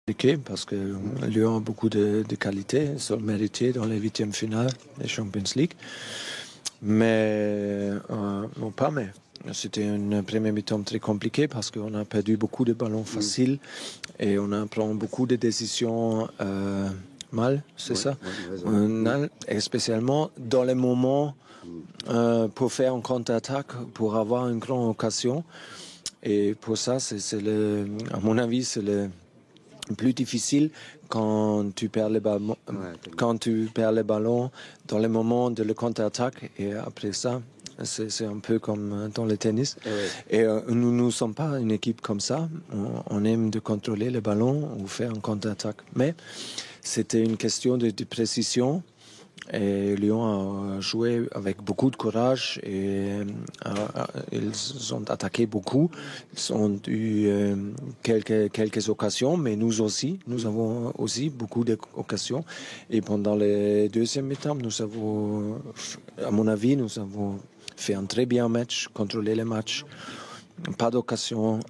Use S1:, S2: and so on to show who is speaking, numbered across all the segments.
S1: compliqué parce que Lyon a beaucoup de qualités, ils sont mérités dans les huitièmes finales des Champions League. Mais non pas mais. C'était une première mi-temps très compliquée parce qu'on a perdu beaucoup de ballons faciles et on a pris beaucoup de décisions mal, c'est ça? Et spécialement dans les moments pour faire une contre-attaque, pour avoir une grande occasion. Et pour ça, à mon avis, c'est le plus difficile quand tu perds les ballons, dans les moments de la contre-attaque. Et après ça, c'est un peu comme dans le tennis. Et nous ne sommes pas une équipe comme ça. On aime de contrôler les ballons ou faire une contre-attaque. Mais c'était une question de précision. Et Lyon a joué avec beaucoup de courage et ils ont attaqué beaucoup. Ils ont eu quelques occasions, mais nous avons aussi beaucoup d'occasions. Et pendant les deuxième mi-temps, à mon avis, nous avons fait un très bien match, contrôlé les matchs. Pas d'occasion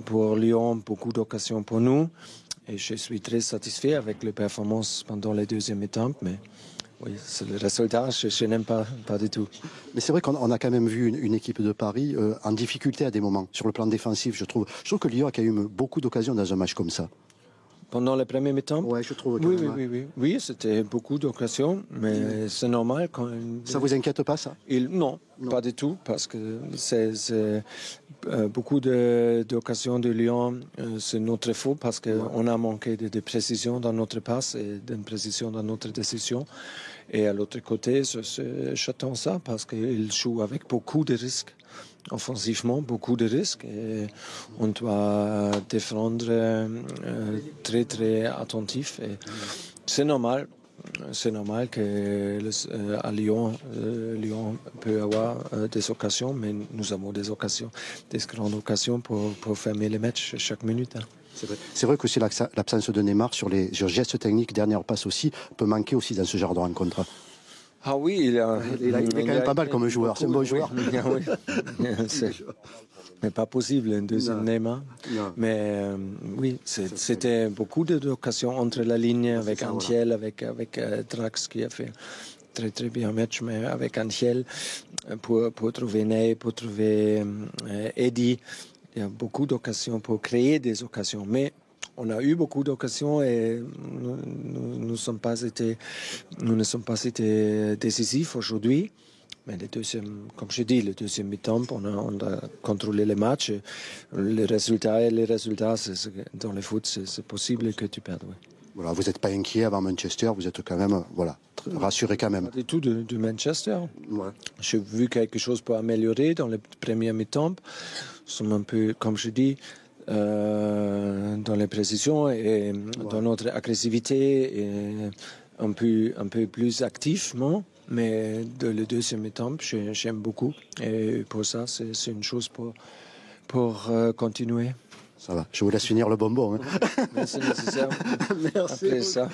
S1: pour Lyon, beaucoup d'occasions pour nous. Et je suis très satisfait avec les performances pendant les deuxième mi-temps, mais oui, c'est le résultat, je n'aime pas du tout.
S2: Mais c'est vrai qu'on a quand même vu une équipe de Paris en difficulté à des moments. Sur le plan défensif, je trouve que Lyon a quand même eu beaucoup d'occasions dans un match comme ça.
S1: Pendant les premiers mi-temps?
S2: Oui, je trouve.
S1: Oui, c'était beaucoup d'occasions, mais c'est normal.
S2: Ça vous inquiète pas, ça?
S1: Non, pas du tout, parce que c'est beaucoup d'occasions de Lyon, c'est notre faute, parce qu'on a manqué de précision dans notre passe et de précision dans notre décision. Et à l'autre côté, j'attends ça, parce qu'il joue avec beaucoup de risques. Offensivement, beaucoup de risques et on doit défendre très très attentif. Et c'est normal que à Lyon, Lyon peut avoir des occasions, mais nous avons des grandes occasions pour fermer les matchs chaque minute.
S2: C'est vrai que aussi l'absence de Neymar sur les gestes techniques, dernière passe aussi, peut manquer aussi dans ce genre de rencontre.
S1: Ah oui, il
S2: est quand même pas mal comme joueur, c'est un bon joueur.
S1: Mais pas possible, un deuxième Neymar. Mais oui, c'était beaucoup d'occasions entre la ligne avec Antiel, avec Drax qui a fait très très bien match, mais avec Antiel pour trouver Ney, pour trouver Eddy. Il y a beaucoup d'occasions pour créer des occasions, mais on a eu beaucoup d'occasions et nous ne sommes pas été décisifs aujourd'hui. Mais comme je dis, le deuxième mi-temps, on a contrôlé les matchs. Les résultats, dans le foot, c'est possible que tu perdes. Oui.
S2: Voilà, vous n'êtes pas inquiet avant Manchester, vous êtes quand même rassuré quand même.
S1: Pas du tout de Manchester. Ouais. J'ai vu quelque chose pour améliorer dans les premiers mi-temps. Nous sommes un peu, comme je dis, dans les précisions et dans notre agressivité et un peu plus activement. Mais le deuxième mi-temps, j'aime beaucoup. Et pour ça, c'est une chose pour continuer.
S2: Ça va. Je vous laisse finir le bonbon.
S1: C'est nécessaire.
S2: Merci.
S1: Après ça.